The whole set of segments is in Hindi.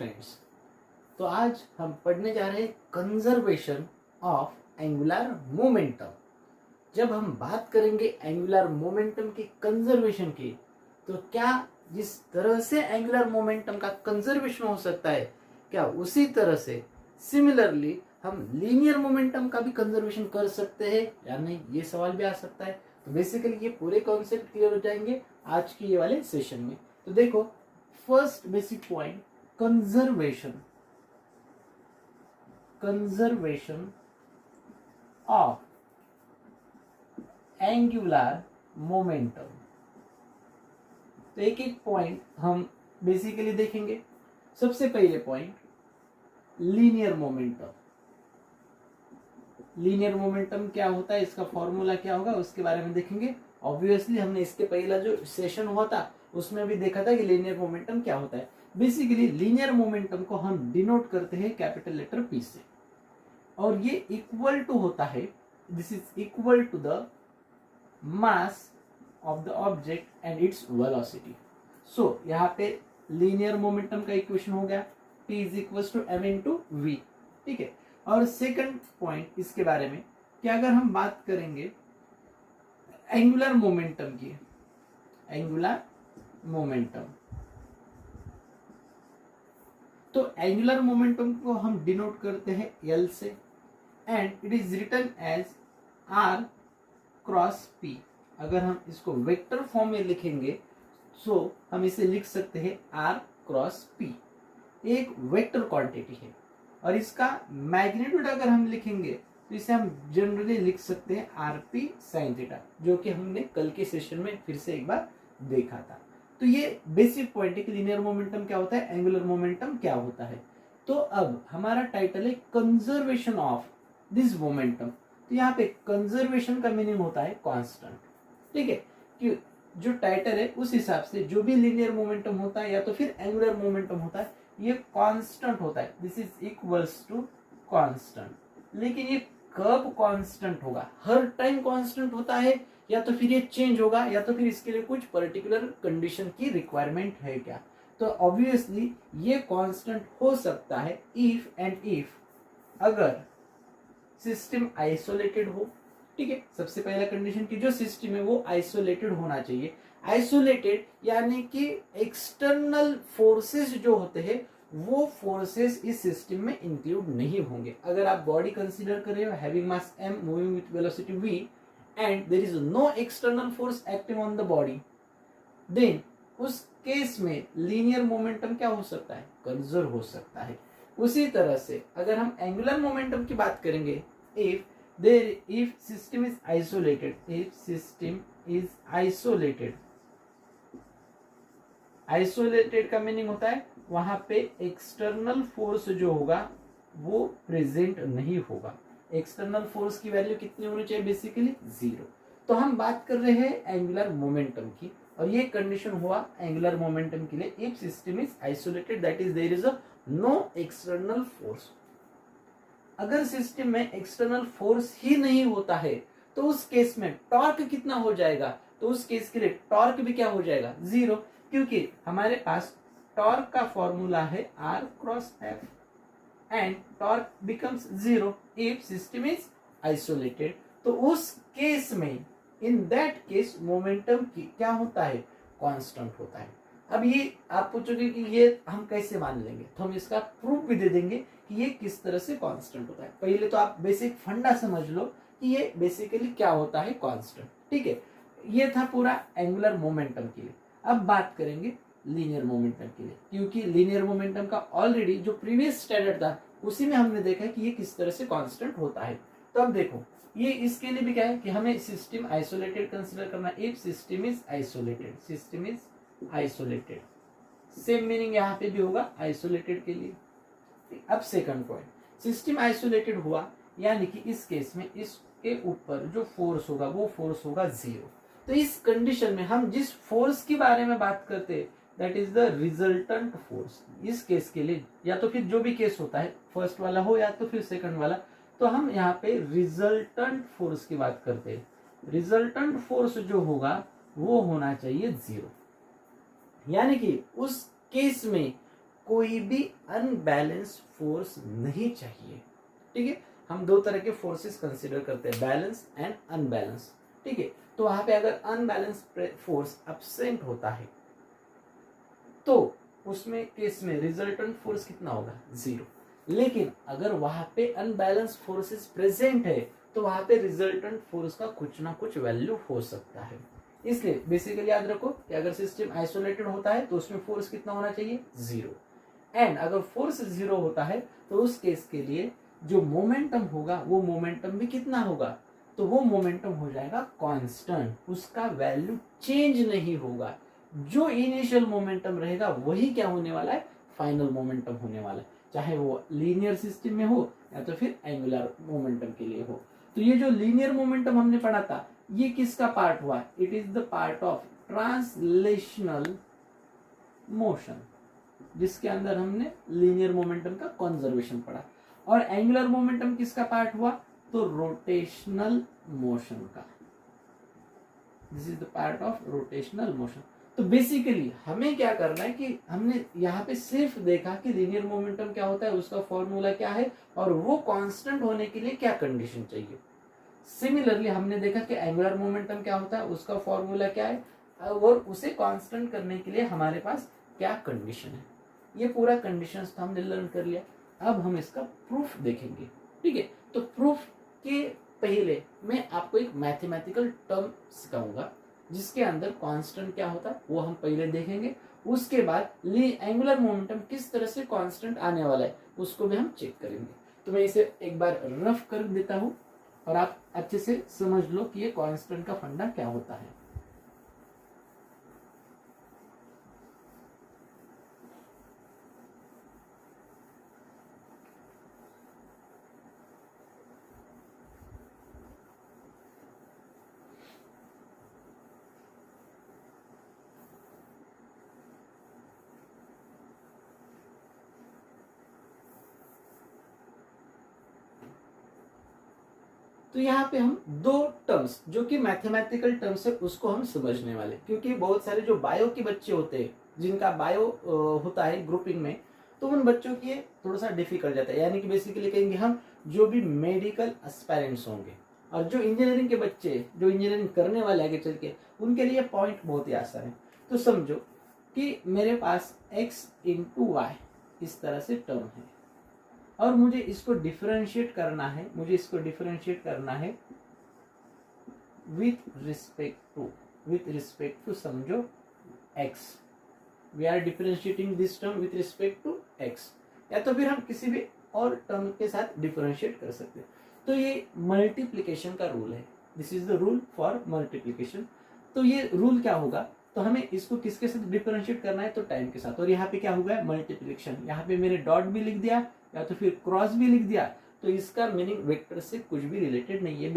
फ्रेंड्स, तो आज हम पढ़ने जा रहे हैं कंजर्वेशन ऑफ एंगुलर मोमेंटम। जब हम बात करेंगे एंगुलर मोमेंटम की कंजर्वेशन की, तो क्या जिस तरह से एंगुलर मोमेंटम का कंजर्वेशन हो सकता है, क्या उसी तरह से सिमिलरली हम लीनियर मोमेंटम का भी कंजर्वेशन कर सकते हैं या नहीं, ये सवाल भी आ सकता है। तो बेसिकली ये पूरे कॉन्सेप्ट क्लियर हो जाएंगे आज की ये वाले सेशन में। तो देखो, first basic point, conservation of angular momentum. तो एक एक पॉइंट हम बेसिकली देखेंगे। सबसे पहले point, linear momentum. Linear momentum क्या होता है, इसका फॉर्मूला क्या होगा, उसके बारे में देखेंगे। ऑब्वियसली हमने इसके पहला जो सेशन हुआ था उसमें भी देखा था कि लीनियर मोमेंटम क्या होता है। बेसिकली लीनियर मोमेंटम को हम डिनोट करते हैं कैपिटल लेटर P से, और ये इक्वल टू होता है, this is equal to the mass of the object and its velocity. So यहाँ पे लीनियर मोमेंटम का इक्वेशन हो गया P is equal to m into v. ठीक है। और सेकंड पॉइंट इसके बारे में कि अगर हम बात करेंगे एंगुलर मोमेंटम की, एंगुलर मोमेंटम, तो एंगुलर मोमेंटम को हम डिनोट करते हैं L से, and it is written as R cross P। अगर हम इसको वेक्टर फॉर्म में लिखेंगे सो हम इसे लिख सकते हैं R क्रॉस P। एक वेक्टर क्वांटिटी है, और इसका मैग्नीट्यूड अगर हम लिखेंगे तो इसे हम जनरली लिख सकते हैं RP sin थीटा, जो कि हमने कल के सेशन में फिर से एक बार देखा था। तो ये बेसिक पॉइंट है कि लीनियर मोमेंटम क्या होता है, एंगुलर मोमेंटम क्या होता है। तो अब हमारा टाइटल है कंजर्वेशन ऑफ दिस मोमेंटम। तो यहाँ पे कंजर्वेशन का मीनिंग होता है कांस्टेंट। ठीक है, कि जो टाइटल है उस हिसाब से जो भी लीनियर मोमेंटम होता है या तो फिर एंगुलर मोमेंटम होता है, ये कांस्टेंट होता है, this is equals to constant. लेकिन ये कब कांस्टेंट होगा, हर टाइम कांस्टेंट होता है या तो फिर ये चेंज होगा, या तो फिर इसके लिए कुछ पर्टिकुलर कंडीशन की रिक्वायरमेंट है क्या। तो ऑब्वियसली ये कांस्टेंट हो सकता है इफ एंड इफ अगर सिस्टम आइसोलेटेड हो। ठीक है, सबसे पहला कंडीशन की जो सिस्टम है वो आइसोलेटेड होना चाहिए। आइसोलेटेड यानी कि एक्सटर्नल फोर्सेस जो होते हैं वो फोर्सेस इस सिस्टम में इंक्लूड नहीं होंगे। अगर आप बॉडी कंसीडर कर रहे हो having mass m moving with velocity v and there is no external force acting on the body, then उस केस में लीनियर मोमेंटम क्या हो सकता है, कंजर्व हो सकता है। उसी तरह से अगर हम एंगुलर मोमेंटम की बात करेंगे, if system is isolated, if system is isolated का मीनिंग होता है वहां पे एक्सटर्नल फोर्स जो होगा वो प्रेजेंट नहीं होगा। एक्सटर्नल फोर्स की वैल्यू कितनी होनी चाहिए, बेसिकली 0। तो हम बात कर रहे हैं एंगुलर मोमेंटम की, और ये कंडीशन हुआ एंगुलर मोमेंटम के लिए, if system is isolated that is there is a no external force. अगर सिस्टम में एक्सटर्नल फोर्स ही नहीं होता है तो उस केस में टॉर्क कितना हो जाएगा, तो उस केस के लिए टॉर्क भी क्या हो जाएगा, 0, क्योंकि हमारे पास टॉर्क का फॉर्मूला है R cross F and torque becomes 0 if system is isolated. तो उस केस में, इन दैट केस, मोमेंटम की क्या होता है, कांस्टेंट होता है। अब ये आप पूछोगे कि ये हम कैसे मान लेंगे, तो हम इसका प्रूफ भी दे देंगे कि ये किस तरह से कांस्टेंट होता है। पहले तो आप बेसिक फंडा समझ लो कि ये बेसिकली क्या होता है, कांस्टेंट। ठीक है, ये था पूरा एंगुलर मोमेंटम के लिए। अब बात करेंगे लीनियर मोमेंटम के लिए, क्योंकि लीनियर मोमेंटम का ऑलरेडी जो प्रीवियस स्टैंडर्ड था उसी में हमने देखा कि ये किस तरह से कांस्टेंट होता है। तो अब देखो, ये इसके लिए भी क्या है कि हमें सिस्टम आइसोलेटेड कंसीडर करना। If system is isolated, system is isolated, same meaning यहाँ पे भी होगा आइसोलेटेड के लिए। अब सेकंड पॉइंट, सिस्टम आइसोलेटेड हुआ यानी कि इस केस में इसके ऊपर जो फोर्स होगा वो फोर्स होगा 0। तो इस कंडीशन में हम जिस फोर्स के बारे में बात करते हैं that is the resultant force. इस केस के लिए, या तो फिर जो भी केस होता है, फर्स्ट वाला हो या तो फिर सेकंड वाला, तो हम यहाँ पे रिजल्टेंट फोर्स की बात करते हैं। रिजल्टेंट फोर्स जो होगा वो होना चाहिए 0, यानी कि उस केस में कोई भी अनबैलेंस फोर्स नहीं चाहिए। ठीक है, हम दो तरह के फोर्सेस कंसीडर करते हैं, बैलेंस एंड अनबैलेंस। ठीक है, तो वहां पे अगर अनबैलेंस फोर्स एब्सेंट होता है तो उसमें केस में रिजल्टेंट फोर्स कितना होगा, 0। लेकिन अगर वहां पे अनबैलेंस फोर्सेस प्रेजेंट है तो वहां पे रिजल्टेंट फोर्स का कुछ ना कुछ वैल्यू हो सकता है। इसलिए बेसिकली याद रखो कि अगर सिस्टम आइसोलेटेड होता है तो उसमें फोर्स कितना होना चाहिए, 0। एंड अगर फोर्स 0 होता है तो उस केस के लिए जो मोमेंटम होगा वो मोमेंटम भी कितना होगा, तो वो मोमेंटम हो जाएगा कांस्टेंट, उसका वैल्यू चेंज नहीं होगा। जो इनिशियल मोमेंटम रहेगा वही क्या होने वाला है, फाइनल मोमेंटम होने वाला है, चाहे वो लीनियर सिस्टम में हो या तो फिर एंगुलर मोमेंटम के लिए हो। तो ये जो लीनियर मोमेंटम हमने पढ़ा था ये किसका पार्ट हुआ, it is the part of translational motion, जिसके अंदर हमने लीनियर मोमेंटम का कंजर्वेशन पढ़ा। और एंगुलर मोमेंटम किसका पार्ट हुआ, तो रोटेशनल मोशन का, this is the part of rotational motion. तो बेसिकली हमें क्या करना है कि हमने यहाँ पे सिर्फ देखा कि लीनियर मोमेंटम क्या होता है, उसका फॉर्मूला क्या है और वो कांस्टेंट होने के लिए क्या कंडीशन चाहिए। सिमिलरली हमने देखा कि एंगुलर मोमेंटम क्या होता है, उसका फॉर्मूला क्या है और उसे कांस्टेंट करने के लिए हमारे पास क्या कंडीशन है। ये पूरा कंडीशंस तो हमने लर्न कर लिया। अब हम इसका प्रूफ देखेंगे। ठीक है, तो प्रूफ के पहले मैं आपको एक मैथमेटिकल टर्म सिखाऊंगा जिसके अंदर कांस्टेंट क्या होता है वो हम पहले देखेंगे। उसके बाद एंगुलर मोमेंटम किस तरह से कांस्टेंट आने वाला है उसको भी हम चेक करेंगे। तो मैं इसे एक बार रफ कर देता हूं और आप अच्छे से समझ लो कि ये कांस्टेंट का फंडा क्या होता है। तो यहाँ पे हम दो टर्म्स जो कि मैथमेटिकल टर्म्स है उसको हम समझने वाले, क्योंकि बहुत सारे जो बायो के बच्चे होते हैं जिनका बायो होता है ग्रुपिंग में, तो उन बच्चों के थोड़ा सा डिफिकल्ट जाता है। यानी कि बेसिकली कहेंगे हम जो भी मेडिकल एस्पायरेंट्स होंगे और जो इंजीनियरिंग के बच्चे जो इंजीनियरिंग करने वाले आगे चल के, उनके लिए पॉइंट बहुत ही आसान है। तो समझो कि मेरे पास x इंटू वाई इस तरह से टर्म है और मुझे इसको डिफरेंशिएट करना है, विथ रिस्पेक्ट टू समझो x। We are differentiating this term with respect to x, या तो फिर हम किसी भी और टर्म के साथ डिफरेंशिएट कर सकते हैं। तो ये मल्टीप्लिकेशन का रूल है, this is the rule for multiplication. तो ये रूल क्या होगा, तो हमें इसको किसके साथ डिफरेंशिएट करना है, तो टाइम के साथ। और यहाँ पे क्या होगा, मल्टीप्लिकेशन, यहाँ पे मैंने डॉट भी लिख दिया या तो फिर क्रॉस भी लिख दिया, तो इसका मीनिंग वेक्टर से कुछ भी रिलेटेड नहीं है,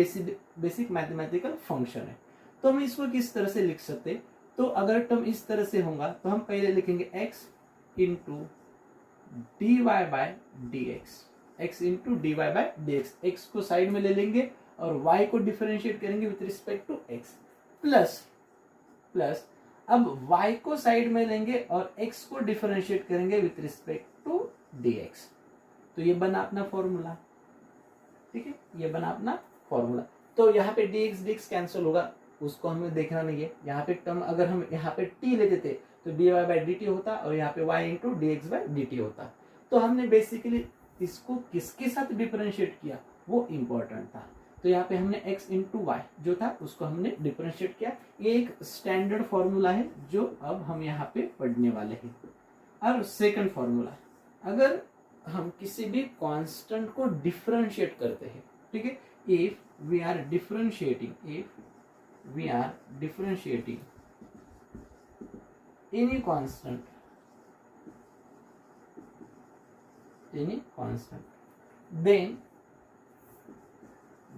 बेसिक मैथमेटिकल फंक्शन है। तो हम इसको किस तरह से लिख सकते हैं, तो अगर टर्म इस तरह से होगा तो हम पहले लिखेंगे x into D Y by D X, X into D Y by D X. X को साइड में ले लेंगे और y को डिफरेंशिएट करेंगे with respect to x, plus अब y को साइड में लेंगे और x को डिफरेंशिएट करेंगे विथ रिस्पेक्ट टू dx। तो ये बना अपना फॉर्मूला। ठीक है, ये बना अपना फॉर्मूला। तो यहाँ पे dx कैंसिल होगा, उसको हमें देखना नहीं है। यहाँ पे टर्म अगर हम यहाँ पे t लेते थे तो dy बाय dt होता और यहाँ पे y into dx by dt होता। तो हमने बेसिकली इसको किसके साथ डिफरेंशिएट किया वो इंपॉर्टेंट था। तो यहाँ पे हमने x इंटू वाई जो था उसको हमने डिफरेंशिएट किया। ये एक स्टैंडर्ड फॉर्मूला है जो अब हम यहाँ पे पढ़ने वाले हैं। और सेकंड फॉर्मूला, अगर हम किसी भी कांस्टेंट को डिफरेंशिएट करते हैं, ठीक है, if we are differentiating any constant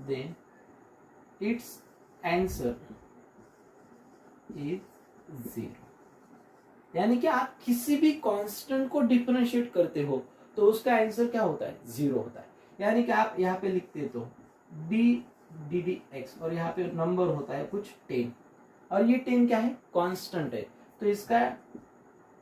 then its answer is 0। यानी कि आप किसी भी कांस्टेंट को डिफरेंशिएट करते हो तो उसका आंसर क्या होता है, 0 होता है। यानी कि आप यहाँ पे लिखते तो dx और यहाँ पे नंबर होता है कुछ 10 और ये 10 क्या है, कांस्टेंट है। तो इसका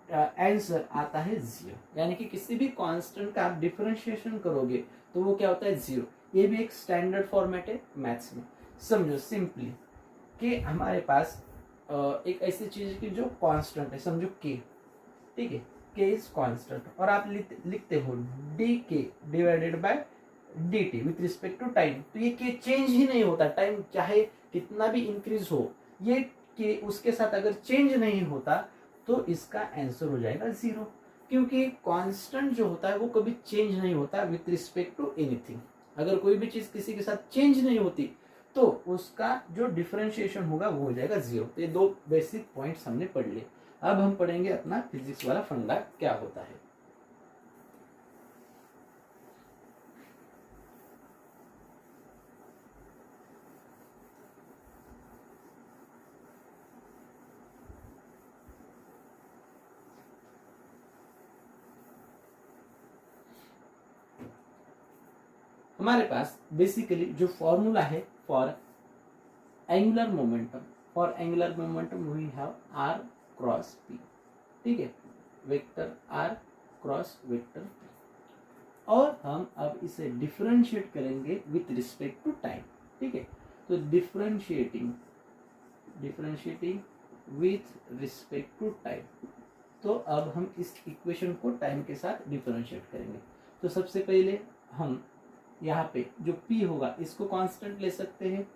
आंसर आता है 0। यानी कि किसी भी कांस्टेंट का आप डिफरेंशिएशन करोगे तो वो क्या होता है 0। ये भी एक स्टैंडर्ड फॉर्मेट है मैथ्स में। समझो सिंपली कि हमारे पास एक ऐसी चीज की जो कांस्टेंट है, समझो k, ठीक है, k इज कांस्टेंट और आप लिखते हो dk divided by dt with respect to time. तो ये k चेंज ही नहीं होता, टाइम चाहे कितना भी इंक्रीज हो, ये k उसके साथ अगर चेंज नहीं होता तो इसका आंसर हो जाएगा 0, क्योंकि कांस्टेंट जो होता है वो कभी चेंज नहीं होता विथ रिस्पेक्ट टू एनीथिंग। अगर कोई भी चीज किसी के साथ चेंज नहीं होती तो उसका जो डिफरेंशिएशन होगा वो हो जाएगा 0। तो ये दो बेसिक पॉइंट्स हमने पढ़ लिए। अब हम पढ़ेंगे अपना फिजिक्स वाला फंडा क्या होता है। हमारे पास बेसिकली जो फॉर्मूला है for angular momentum we have r cross p, ठीक है, vector r cross vector p। और हम अब इसे डिफरेंशिएट करेंगे विथ रिस्पेक्ट टू टाइम, ठीक है। तो differentiating with respect to time, तो अब हम इस इक्वेशन को टाइम के साथ डिफरेंशिएट करेंगे। तो सबसे पहले हम यहाँ पे जो p होगा इसको कांस्टेंट ले सकते हैं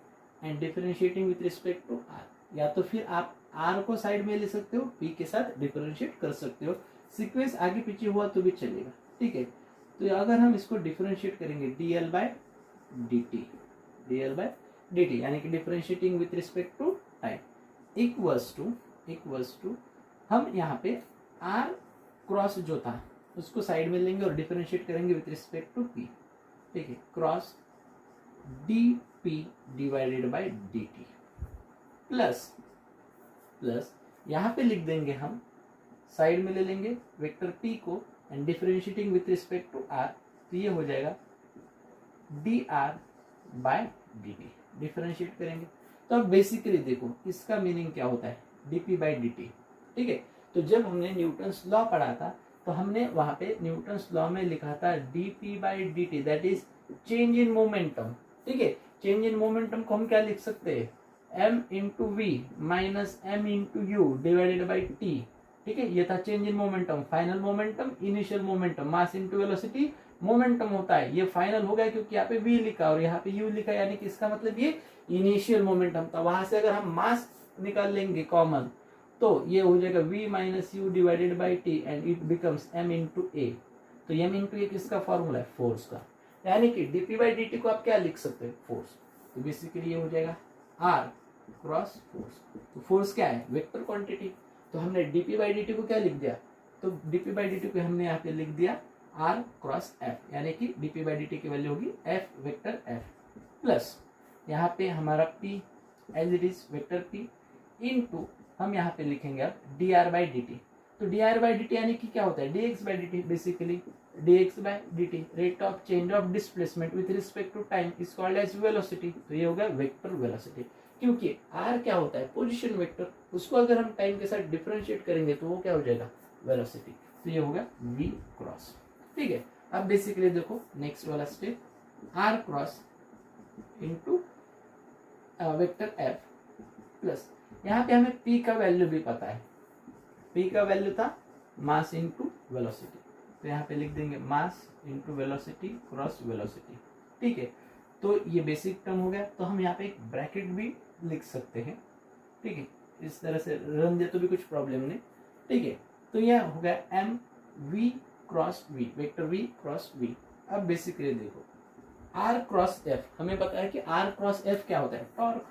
and differentiating with respect to r, या तो फिर आप r को साइड में ले सकते हो, p के साथ डिफरेंशिएट कर सकते हो। सीक्वेंस आगे पीछे हुआ तो भी चलेगा, ठीक है। तो अगर हम इसको डिफरेंशिएट करेंगे dl बाय dt यानी कि differentiating with respect to time equals to हम यहाँ पे r क्रॉस जो था उसको साइड में लेंगे और डिफरेंशिएट करेंगे विथ रिस्पेक्ट टू p, ठीक है, cross dp divided by dt plus यहाँ पे लिख देंगे हम, साइड में ले लेंगे वेक्टर p को and differentiating with respect to r, तो ये हो जाएगा dr बाय dt। डिफरेंशिएट करेंगे तो अब बेसिकली देखो इसका मीनिंग क्या होता है, dp बाय dt, ठीक है। तो जब हमने न्यूटन्स लॉ पढ़ा था तो हमने वहां पे न्यूटन्स लॉ में लिखा था dp बाई dt that is change in momentum, ठीक है। चेंज इन मोमेंटम को हम क्या लिख सकते हैं, m into V minus m into U divided by t, ठीक है। ये था change in momentum, final momentum, initial momentum, mass into velocity momentum होता है। ये फाइनल हो गया क्योंकि यहाँ पे v लिखा और यहाँ पे u लिखा, यानी कि इसका मतलब ये इनिशियल मोमेंटम था। वहां से अगर हम मास निकाल लेंगे कॉमन तो ये हो जाएगा v minus u divided by t and it becomes m into a. तो m इंटू ए किसका फॉर्मूला है, फोर्स का, यानी कि dp बाई dt को आप क्या लिख सकते हैं, फोर्स। तो बेसिकली ये हो जाएगा r क्रॉस फोर्स। तो फोर्स क्या है, वेक्टर क्वांटिटी। तो हमने dp बाई dt को क्या लिख दिया, तो dp बाई dt को हमने यहाँ पे लिख दिया r क्रॉस f, यानी कि dp बाई dt की वैल्यू होगी f वेक्टर f प्लस यहाँ पे हमारा p as it is vector p into हम यहाँ पे लिखेंगे अब dr बाई dt। तो dr बाई dt यानी कि क्या होता है, dx by dt, basically dx by dt rate of change of displacement with respect to time is called as velocity. तो ये होगा वेक्टर वेलोसिटी, क्योंकि r क्या होता है, पोजीशन वेक्टर, उसको अगर हम टाइम के साथ डिफरेंशिएट करेंगे तो वो क्या हो जाएगा, वेलोसिटी। तो ये होगा v क्रॉस, ठीक है। अब बेसिकली देखो नेक्स्ट वाला step, r cross into vector f plus यहाँ पे हमें p का वैल्यू भी पता है, p का वैल्यू था मास इंटू वेलोसिटी। तो यहाँ पे लिख देंगे मास इंटू वेलोसिटी क्रॉस वेलोसिटी, ठीक है। तो ये बेसिक टर्म हो गया। तो हम यहाँ पे एक ब्रैकेट भी लिख सकते हैं, ठीक है, इस तरह से रन दे तो भी कुछ प्रॉब्लम नहीं, ठीक है। तो यह हो गया m v cross v, vector v cross v। अब बेसिकली देखो r क्रॉस f, हमें पता है कि r क्रॉस f क्या होता है, टॉर्क,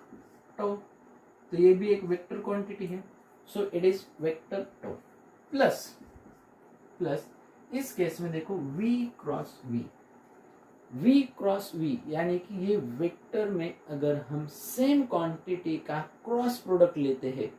टो। तो ये भी एक वेक्टर क्वांटिटी है, so it is vector tau plus इस केस में देखो v क्रॉस v यानी कि ये वेक्टर में अगर हम सेम क्वांटिटी का क्रॉस प्रोडक्ट लेते हैं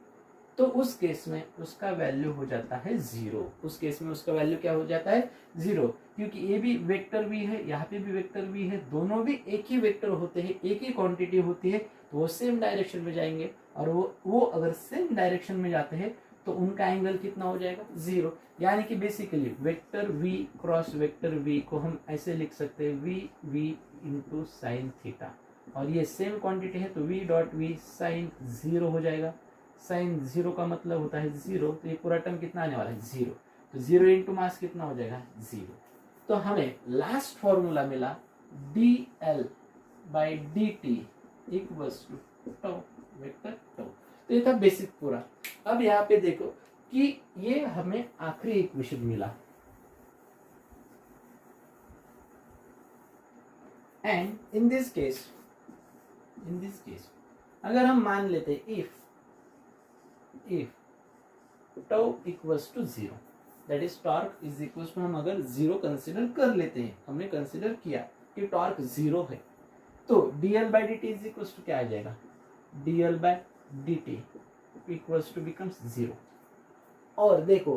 तो उस केस में उसका वैल्यू हो जाता है 0। उस केस में उसका वैल्यू क्या हो जाता है, 0, क्योंकि ये भी वेक्टर v है, यहाँ पे भी वेक्टर v है, दोनों भी एक ही वेक्टर होते हैं, एक ही क्वांटिटी होती है, तो वो सेम डायरेक्शन में जाएंगे। और वो अगर सेम डायरेक्शन में जाते हैं तो उनका एंगल कितना हो जाएगा, 0। यानी कि basically vector v cross vector v को हम ऐसे लिख सकते हैं v इंटू साइन थीटा, और ये सेम क्वांटिटी है तो v डॉट v साइन 0 हो जाएगा। साइन 0 का मतलब होता है 0, तो ये पूरा टर्म कितना आने वाला है, 0। तो 0 इंटू मास कितना हो जाएगा, 0। तो हमें लास्ट फॉर्मूला मिला dl by dt equals to tau vector tau. तो ये था बेसिक पूरा। अब यहाँ पे देखो कि ये हमें आखिरी इक्वेशन मिला, एंड इन दिस केस अगर हम मान लेते if tau equals to 0, that is torque is equals to, हम अगर 0 कंसिडर कर लेते हैं, हमने कंसिडर किया कि टॉर्क 0 है, तो dl by dt is equals to क्या आ जाएगा, dl by dt equals to becomes 0। और देखो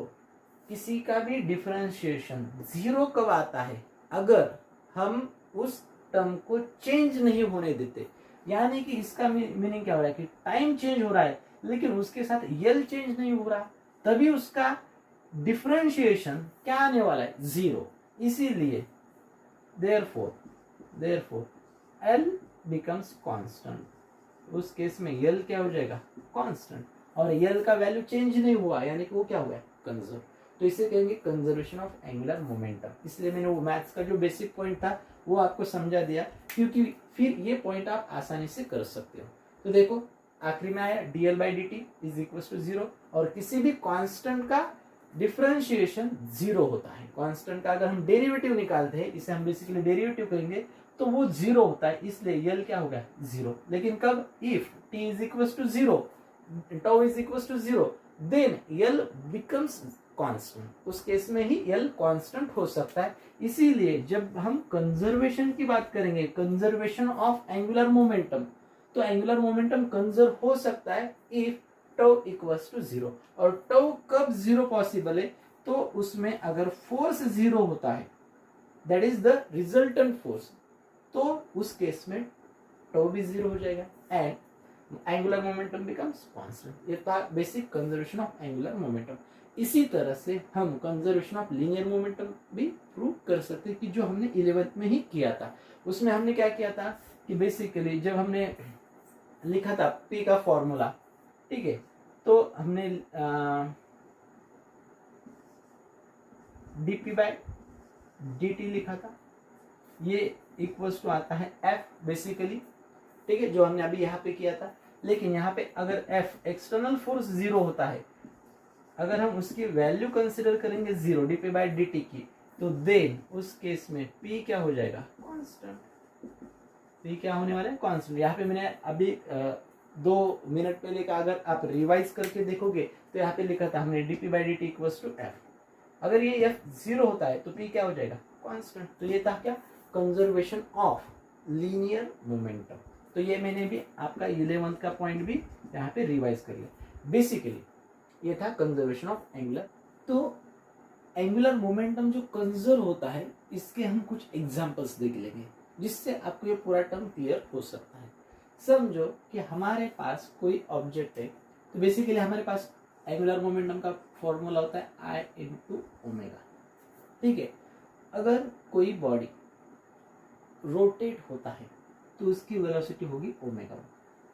किसी का भी डिफरेंशिएशन 0 कब आता है, अगर हम उस टर्म को चेंज नहीं होने देते। यानी कि इसका मीनिंग क्या हो रहा है कि टाइम चेंज हो रहा है लेकिन उसके साथ यल चेंज नहीं हो रहा, तभी उसका डिफरेंशिएशन क्या आने वाला है, 0। इसीलिए देयरफॉर L बिकम्स कांस्टेंट। उस केस में L क्या हो जाएगा, कांस्टेंट, और L का वैल्यू चेंज नहीं हुआ, यानी कि वो क्या हुआ है, कंजर्व। तो इसे कहेंगे कंजर्वेशन ऑफ एंगुलर मोमेंटम। इसलिए मैंने वो मैथ्स का जो बेसिक पॉइंट था वो आपको समझा दिया, क्योंकि फिर ये पॉइंट आप आसानी से कर सकते हो। तो देखो आखिरी में आया dl by dt is equal to 0, और किसी भी कांस्टेंट का डिफरेंशिएशन 0 होता है। कांस्टेंट का अगर हम डेरिवेटिव निकालते हैं, इसे हम बेसिकली डेरिवेटिव कहेंगे, तो वो 0 होता है, इसलिए यल क्या होगा, 0। लेकिन कब, if t is equal to 0, tau is equal to 0, then L becomes constant. उस केस में ही यल कांस्टेंट हो सकता है। इसीलिए जब हम कंजर्वेशन की बात करेंगे, कंजर्वेशन ऑफ एंगुलर मोमेंटम, तो एंगुलर मोमेंटम कंजर्व हो सकता है इफ टाउ इक्वल्स टू 0। और टाउ कब 0 पॉसिबल है, तो उसमें अगर फोर्स 0 होता है, that is the resultant force, तो उस केस में टाउ भी 0 हो जाएगा and angular momentum becomes constant. ये था basic conservation of angular momentum. इसी तरह से हम कंजर्वेशन ऑफ लीनियर मोमेंटम भी प्रूव कर सकते हैं, कि जो हमने 11th में ही किया था। उसमें हमने क्या किया था कि बेसिकली जब हमने लिखा था P का फॉर्मूला, ठीक है, तो हमने dp बाय dt लिखा था, ये इक्वल्स टू आता है F बेसिकली, ठीक है, जो हमने अभी यहाँ पे किया था। लेकिन यहाँ पे अगर F एक्सटर्नल फोर्स 0 होता है, अगर हम उसकी वैल्यू कंसिडर करेंगे 0 dp बाय dt की, तो देन उस केस में P क्या हो जाएगा, कांस्टेंट। P क्या होने वाला है, कांस्टेंट। यहाँ पे मैंने अभी 2 मिनट पहले का अगर आप रिवाइज करके देखोगे तो यहाँ पे लिखा था हमने dp by dt equals to F। अगर ये F 0 होता है तो P क्या हो जाएगा, कांस्टेंट। तो ये था क्या, कंजर्वेशन ऑफ लीनियर मोमेंटम। तो ये मैंने भी आपका 11th का पॉइंट भी यहाँ पे रिवाइज कर लिया। बेसिकली ये था कंजर्वेशन ऑफ एंगुलर। तो एंगुलर मोमेंटम जो कंजर्व होता है, इसके हम कुछ एग्जांपल्स देख लेंगे, जिससे आपको ये पूरा टर्म क्लियर हो सकता है। समझो कि हमारे पास कोई ऑब्जेक्ट है, तो बेसिकली हमारे पास एंगुलर मोमेंटम का फॉर्मूला होता है I इंटू ओमेगा, ठीक है। अगर कोई बॉडी रोटेट होता है तो उसकी वेलोसिटी होगी ओमेगा।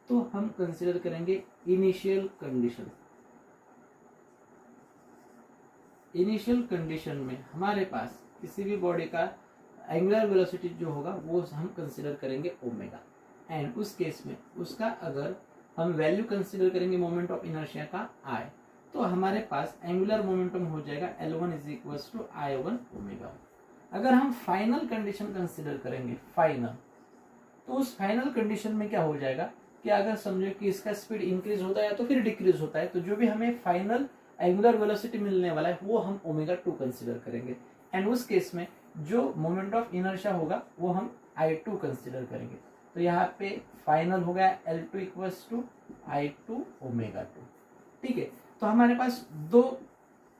तो हम कंसीडर करेंगे इनिशियल कंडीशन। इनिशियल कंडीशन में हमारे पास किसी भी बॉडी का एंगुलर वेलोसिटी जो होगा वो हम कंसीडर करेंगे ओमेगा, एंड उस केस में उसका अगर हम वैल्यू कंसीडर करेंगे मोमेंट ऑफ इनर्शिया का I, तो हमारे पास एंगुलर मोमेंटम हो जाएगा L1 is equals to I1 omega. अगर हम फाइनल कंडीशन कंसीडर करेंगे, फाइनल, तो उस फाइनल कंडीशन में क्या हो जाएगा कि अगर समझो कि इसका स्पीड इंक्रीज होता है या तो फिर डिक्रीज होता है, तो जो भी हमें फाइनल एंगुलर वेलोसिटी मिलने वाला है वो हम ओमेगा 2 कंसीडर करेंगे, एंड उस केस में जो मोमेंट ऑफ इनर्शिया होगा वो हम I2 कंसीडर करेंगे। तो यहाँ पे फाइनल हो गया L2 equals to I2 omega 2, ठीक है। तो हमारे पास 2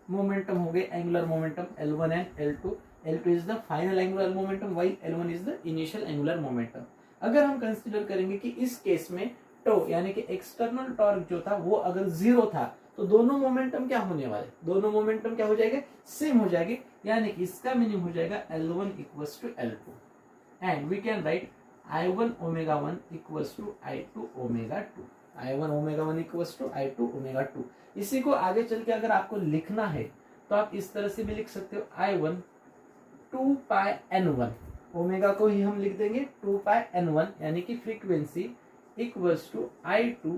मोमेंटम हो गए angular momentum, L1 and L2। L2 is the final angular momentum, while L1 is the initial angular momentum. अगर हम कंसीडर करेंगे कि इस केस में टो यानी कि एक्सटर्नल टॉर्क जो था वो अगर 0 था, तो दोनों मोमेंटम क्या होने वाले, दोनों मोमेंटम क्या हो जाएंगे, सेम हो जाएंगे, यानी कि इसका मीनिंग हो जाएगा L1 equals to L2 and we can write I1 omega 1 equals to I2 omega 2, I1 omega 1 equals to I2 omega 2। इसी को आगे चल के अगर आपको लिखना है तो आप इस तरह से भी लिख सकते हो, I1 2 पाई N1, ओमेगा को ही हम लिख देंगे 2 पाई N1, यानी कि frequency equals to I2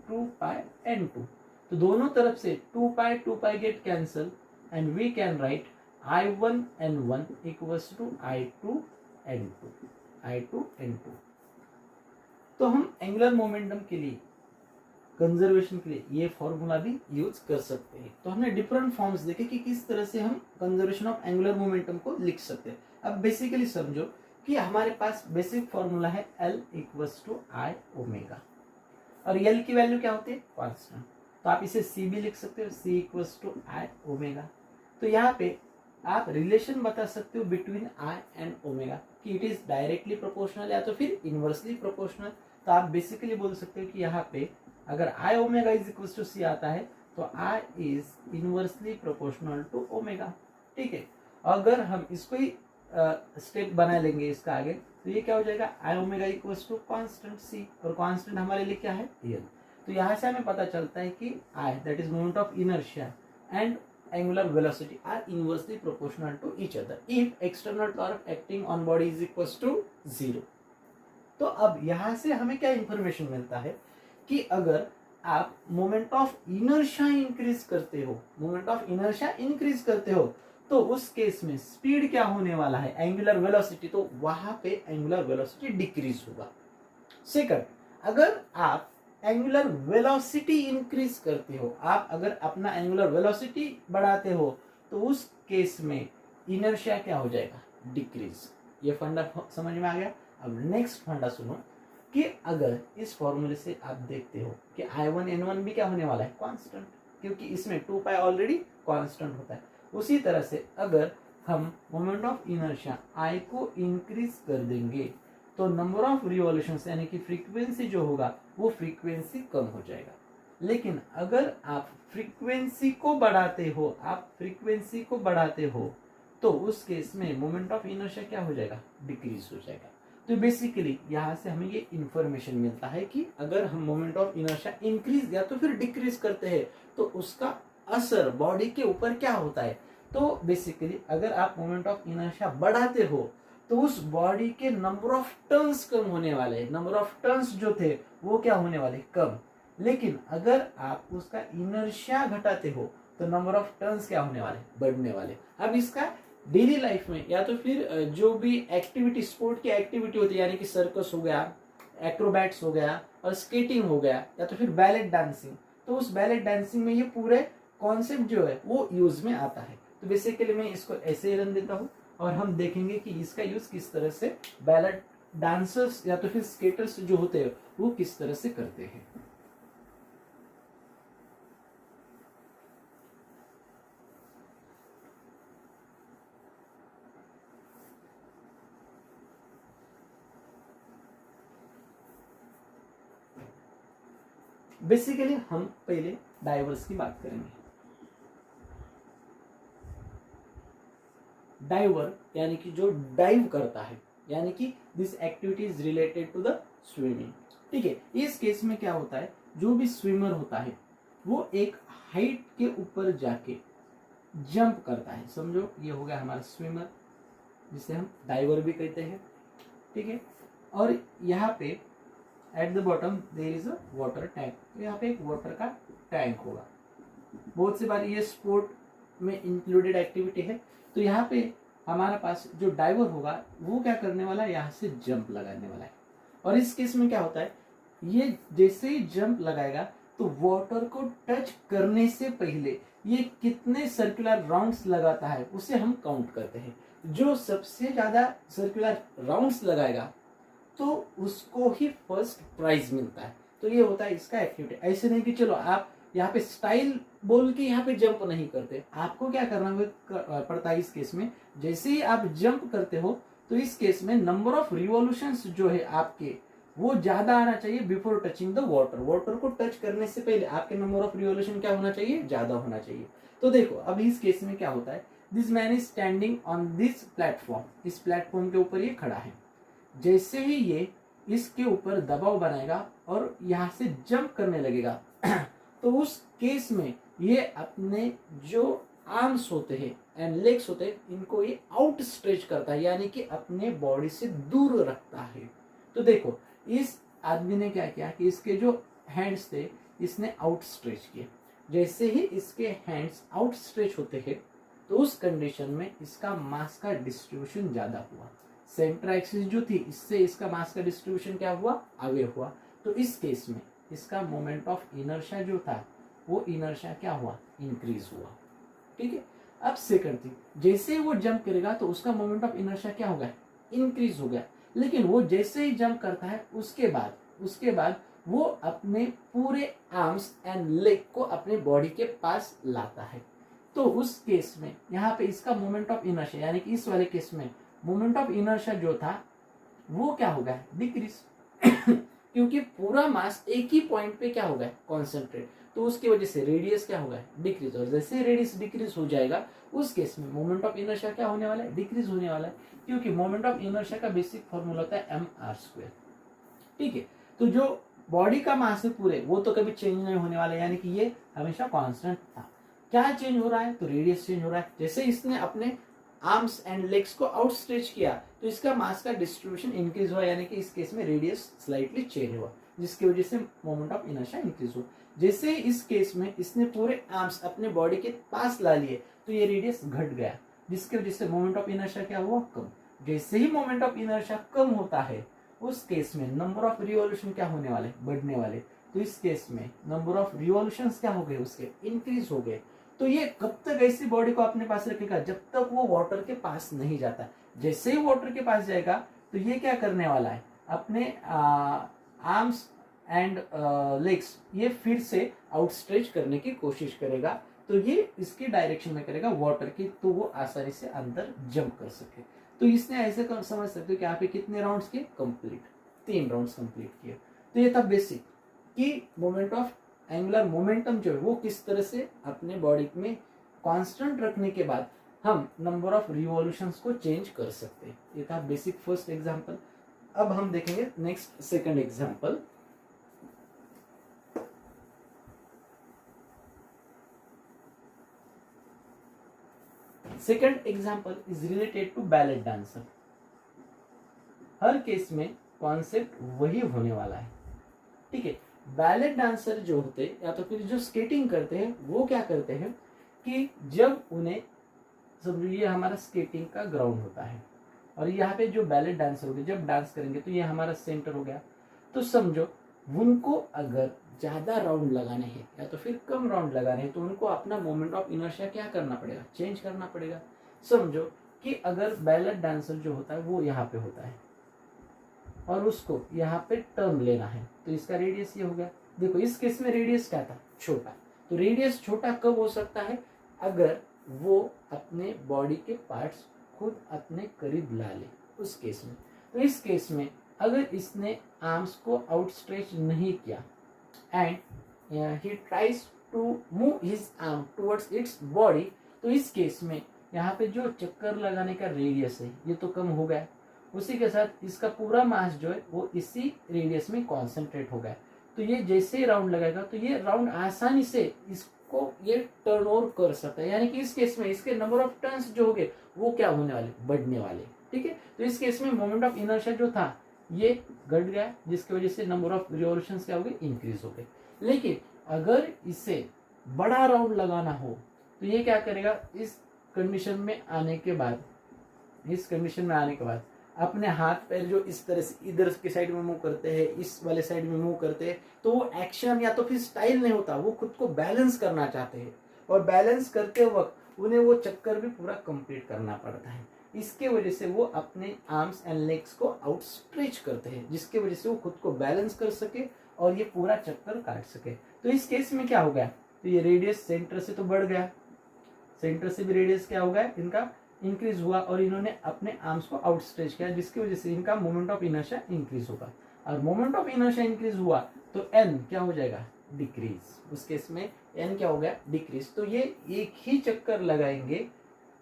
2 pi N2। तो दोनों तरफ से 2 pi get cancel and we can write I1 N1 equals to I2 N2। तो हम एंगुलर मोमेंटम के लिए, कंजर्वेशन के लिए ये फॉर्मूला भी यूज कर सकते हैं। तो हमने डिफरेंट फॉर्म्स देखे कि किस तरह से हम कंजर्वेशन ऑफ एंगुलर मोमेंटम को लिख सकते हैं। अब बेसिकली समझो कि हमारे पास बेसिक फॉर्मूला है L equals to I omega, और L की वैल्यू क्या होती है, कांस्टेंट। तो आप इसे C भी लिख सकते हो, C equals to I omega. तो यहाँ पे आप रिलेशन बता सकते हो बिटवीन I एंड ओमेगा कि इट इज डायरेक्टली प्रोपोर्शनल या तो फिर इनवर्सली प्रोपोर्शनल। तो आप बेसिकली बोल सकते हो कि यहाँ पे अगर I omega is equals to C आता है तो I इज इनवर्सली प्रोपोर्शनल टू ओमेगा। ठीक है, अगर हम इसको ही स्टेप बना लेंगे इसका आगे, तो ये क्या हो जाएगा, I omega equals to constant C, और कांस्टेंट हमारे लिए क्या है, L। तो यहाँ से हमें पता चलता है कि I that is moment of inertia and angular velocity are inversely proportional to each other if external torque acting on body is equals to 0। तो अब यहाँ से हमें क्या इंफॉर्मेशन मिलता है कि अगर आप मोमेंट ऑफ इनर्शिया इंक्रीज करते हो, मोमेंट ऑफ इनर्शिया इंक्रीज करते हो, तो उस केस में स्पीड क्या होने वाला है, एंगुलर वेलोसिटी, तो वहां पे एंगुलर वेलोसिटी डिक्रीज होगा। सेकंड, अगर आप एंगुलर वेलोसिटी इंक्रीज करते हो, आप अगर अपना एंगुलर वेलोसिटी बढ़ाते हो, तो उस केस में इनर्शिया क्या हो जाएगा, डिक्रीज। ये फंडा समझ में आ गया। अब नेक्स्ट फंडा सुनो कि अगर इस फॉर्मूले से आप देखते हो कि I1 N1 भी क्या होने वाला है, कांस्टेंट, क्योंकि इसमें 2 पाई ऑलरेडी कांस्टेंट होता है। उसी तरह से अगर हम मोमेंट ऑफ इनर्शिया I को इंक्रीज कर देंगे तो नंबर ऑफ रिवॉल्यूशंस यानी कि फ्रीक्वेंसी जो होगा वो फ्रीक्वेंसी कम हो जाएगा। लेकिन अगर आप फ्रीक्वेंसी को बढ़ाते हो, आप फ्रीक्वेंसी को बढ़ाते हो, तो उस केस में मोमेंट ऑफ इनर्शिया क्या हो जाएगा, डिक्रीज हो जाएगा। तो बेसिकली यहाँ से हमें ये इंफॉर्मेशन मिलता है कि अगर हम मोमेंट ऑफ इनर्शिया इंक्रीज या तो फिर डिक्रीज करते हैं तो उसका असर बॉडी के ऊपर क्या होता है। तो बेसिकली अगर आप मोमेंट ऑफ इनर्शिया बढ़ाते हो तो उस बॉडी के नंबर ऑफ टर्न्स कम होने वाले, नंबर ऑफ टर्न्स जो थे वो क्या होने वाले, कम। लेकिन अगर आप उसका इनर्शिया घटाते हो तो नंबर ऑफ टर्न्स क्या होने वाले, बढ़ने वाले। अब इसका डेली लाइफ में या तो फिर जो भी एक्टिविटी, स्पोर्ट की एक्टिविटी होती है, यानी कि सर्कस हो गया, एक्रोबैट्स हो गया और स्केटिंग हो गया, या तो फिर बैलेट डांसिंग, तो उस बैलेट डांसिंग में ये पूरे कॉन्सेप्ट जो है वो यूज में आता है। तो बेसिकली मैं इसको ऐसे ही रन देता हूँ और हम देखेंगे कि इसका यूज किस तरह से बैलेट डांसर्स या तो फिर स्केटर्स जो होते हैं वो किस तरह से करते हैं। बेसिकली हम पहले डाइवर्स की बात करेंगे। डाइवर यानी कि जो डाइव करता है, यानी कि this activity is related to the swimming. ठीक है, इस केस में क्या होता है, जो भी स्विमर होता है वो एक हाइट के ऊपर जाके जंप करता है। समझो ये हो गया हमारा स्विमर, जिसे हम डाइवर भी कहते हैं। ठीक है, और यहाँ पे at the bottom there is a water tank, तो यहाँ पे एक वाटर का टैंक होगा। बहुत सी बार ये स्पोर्ट में इंक्लूडेड एक्टिविटी है। तो यहाँ पे हमारा पास जो डाइवर होगा वो क्या करने वाला है, यहाँ से जंप लगाने वाला है। और इस केस में क्या होता है, ये जैसे ही जंप लगाएगा तो वाटर को टच करने से पहले ये कितने सर्कुलर राउंड्स लगाता है उसे हम काउंट करते हैं। जो सबसे ज्यादा सर्कुलर राउंड्स लगाएगा तो उसको ही फर्स्ट प्राइज मिलता है। तो ये होता है इसका एक्टिविटी। ऐसे नहीं कि चलो आप यहाँ पे स्टाइल बोल के यहाँ पे जंप नहीं करते, आपको क्या करना पड़ता है इस केस में, जैसे ही आप जंप करते हो तो इस केस में नंबर ऑफ रिवॉल्यूशंस जो है आपके वो ज्यादा आना चाहिए before touching the water. Water को टच करने से पहले आपके नंबर ऑफ रिवॉल्यूशन क्या होना चाहिए, ज्यादा होना चाहिए। तो देखो अब इस केस में क्या होता है, this man is standing on this platform, इस प्लेटफॉर्म के ऊपर ये खड़ा है। जैसे ही ये इसके ऊपर दबाव बनाएगा और यहाँ से जंप करने लगेगा तो उस केस में ये अपने जो आर्म्स होते हैं एंड लेग्स होते हैं इनको ये आउट स्ट्रेच करता है, यानी कि अपने बॉडी से दूर रखता है। तो देखो इस आदमी ने क्या किया कि इसके जो हैंड्स थे इसने आउट स्ट्रेच किए। जैसे ही इसके हैंड्स आउट स्ट्रेच होते हैं तो उस कंडीशन में इसका मास का डिस्ट्रीब्यूशन ज्यादा हुआ। सेंटर एक्सिस जो थी इससे इसका मास का डिस्ट्रीब्यूशन क्या हुआ, आगे हुआ। तो इस केस में इसका मोमेंट ऑफ इनर्शिया जो था वो इनर्शिया क्या हुआ, इंक्रीज हुआ। ठीक है। अब सेकंड थिंग, जैसे ही वो जंप करेगा तो उसका मोमेंट ऑफ इनर्शिया क्या हो गया, इंक्रीज हो गया। लेकिन वो जैसे ही जंप करता है उसके बाद वो अपने पूरे आर्म्स एंड लेग को अपने बॉडी के पास लाता है। तो उस केस में यहाँ पे इसका मोमेंट ऑफ इनर्शिया यानी कि इस वाले केस में मोमेंट ऑफ इनर्शिया जो था वो क्या हो गया, डिक्रीज क्योंकि पूरा मास एक ही पॉइंट पे क्या हो गया, कॉन्सेंट्रेट। तो उसकी वजह से रेडियस क्या होगा, डिक्रीज। और जैसे रेडियस डिक्रीज हो जाएगा उस केस में मोमेंट ऑफ इनर्शिया क्या होने वाला है, डिक्रीज होने वाला है। क्योंकि मोमेंट ऑफ इनर्शिया का बेसिक फॉर्मूला होता है mr²। ठीक है। तो जो बॉडी का मास है पूरे वो तो कभी चेंज नहीं होने वाला, यानी कि ये हमेशा कांस्टेंट था। क्या चेंज हो रहा है, तो रेडियस चेंज हो रहा है। जैसे इसने अपने आर्म्स एंड लेग्स को आउट स्ट्रेच किया तो इसका मास का डिस्ट्रीब्यूशन इंक्रीज हुआ, यानी कि इस केस में रेडियस स्लाइटली चेंज हुआ जिसकी वजह से मोमेंट ऑफ इनर्शिया इंक्रीज हुआ। जैसे इस केस में इसने पूरे आर्म्स अपने बॉडी के पास ला लिए तो ये रेडियस घट गया जिसकी वजह से मोमेंट ऑफ इनर्शिया क्या हुआ, कम। जैसे ही मोमेंट ऑफ इनर्शिया कम होता है उस केस में नंबर ऑफ रिवॉल्यूशन क्या होने वाले, बढ़ने वाले। तो इस केस में नंबर ऑफ रिवॉल्यूशंस क्या हो गए, उसके इंक्रीज हो गए। तो ये कब तक ऐसी बॉडी को अपने पास रखेगा, जब तक वो वाटर के पास नहीं जाता। जैसे ही वाटर के पास जाएगा तो ये क्या करने वाला है, अपने आर्म्स एंड लेग्स ये फिर से आउटस्ट्रेच करने की कोशिश करेगा। तो ये इसकी डायरेक्शन में करेगा वाटर की, तो वो आसानी से अंदर जंप कर सके। तो इसने ऐसे समझ सकते हो कि यहाँ पे कितने राउंड्स किए, कंप्लीट 3 राउंड्स कंप्लीट किए। तो ये था बेसिक कि मोमेंट ऑफ एंगुलर मोमेंटम जो है वो किस तरह से अपने बॉडी में कांस्टेंट रखने के बाद हम नंबर ऑफ रिवॉल्यूशंस को चेंज कर सकते हैं। ये था बेसिक फर्स्ट एग्जांपल। अब हम देखेंगे next second example. Second example is related to ballet dancer. हर केस में कॉन्सेप्ट वही होने वाला है। ठीक है। बैलेट डांसर जो होते हैं या तो फिर जो स्केटिंग करते हैं वो क्या करते हैं कि जब उन्हें, समझो ये हमारा स्केटिंग का ग्राउंड होता है और यहाँ पे जो बैलेट डांसर होंगे जब डांस करेंगे तो ये हमारा सेंटर हो गया। तो समझो उनको अगर ज्यादा राउंड लगाने हैं या तो फिर कम राउंड लगाने हैं तो उनको अपना मोमेंट ऑफ इनर्शिया क्या करना पड़ेगा, चेंज करना पड़ेगा। समझो कि अगर बैलेट डांसर जो होता है वो यहाँ पे होता है और उसको यहाँ पे टर्न लेना है तो इसका रेडियस ये हो गया। देखो इस केस में रेडियस क्या था, छोटा। तो रेडियस छोटा कब हो सकता है, अगर वो अपने बॉडी के पार्ट्स खुद अपने करीब ला ले, उस केस में। तो इस केस में अगर इसने आर्म्स को आउटस्ट्रेच नहीं किया and he tries to move his arm towards its body, तो इस केस में यहाँ पे जो चक्कर लगाने का रेडियस है ये तो कम हो गया। उसी के साथ इसका पूरा मास जो है वो इसी रेडियस में कॉन्सेंट्रेट हो गया। तो ये जैसे ही राउंड लगाएगा तो ये राउंड आसानी से इसको ये टर्न ओवर कर सकता है, यानी कि इस केस में इसके नंबर ऑफ टर्न्स जो होंगे वो क्या होने वाले, बढ़ने वाले। ठीक है। तो इस केस में मोमेंट ऑफ इनर्शिया जो था ये घट गया जिसकी वजह से नंबर ऑफ रिवॉल्यूशंस क्या हो गए, इंक्रीज हो गए। लेकिन अगर इसे बड़ा राउंड लगाना हो तो ये क्या करेगा, इस कंडीशन में आने के बाद अपने हाथ पैर जो इस तरह से इधर के साइड में मूव करते हैं, इस वाले साइड में मूव करते हैं, तो वो एक्शन या तो फिर स्टाइल नहीं होता, वो खुद को बैलेंस करना चाहते हैं और बैलेंस करते वक्त उन्हें वो चक्कर भी पूरा कंप्लीट करना पड़ता है। इसके वजह से वो अपने आर्म्स एंड लेग्स को आउटस्ट्रेच करते हैं जिसकी वजह से वो खुद को बैलेंस कर सके और ये पूरा चक्कर काट सके। तो इस केस में क्या हो गया, तो ये रेडियस सेंटर से तो बढ़ गया, सेंटर से भी रेडियस क्या हो गया, इनका इंक्रीज हुआ और इन्होंने अपने आर्म्स को आउटस्ट्रेच किया जिसकी वजह से इनका मोमेंट ऑफ इनर्शिया इंक्रीज होगा। और मोमेंट ऑफ इनर्शिया इंक्रीज हुआ तो एन क्या हो जाएगा, डिक्रीज। उस केस में एन क्या हो गया, डिक्रीज। तो ये एक ही चक्कर लगाएंगे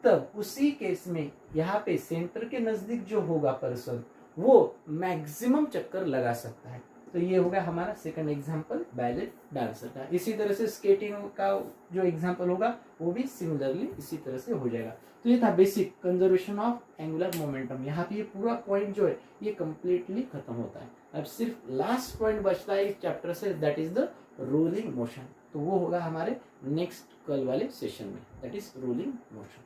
तब उसी केस में यहाँ पे सेंटर के नजदीक जो होगा पर्सन वो मैक्सिमम चक्कर लगा सकता है। तो ये होगा हमारा सेकंड एग्जांपल बैले डांसर का। इसी तरह से स्केटिंग का जो एग्जांपल होगा वो भी सिमिलरली इसी तरह से हो जाएगा। तो ये था basic conservation of angular momentum. यहाँ पे ये पूरा पॉइंट जो है ये कंप्लीटली खत्म होता है। अब सिर्फ लास्ट पॉइंट बचता है इस चैप्टर से, that is the rolling motion. तो वो होगा हमारे नेक्स्ट कल वाले सेशन में, दैट इज रोलिंग मोशन।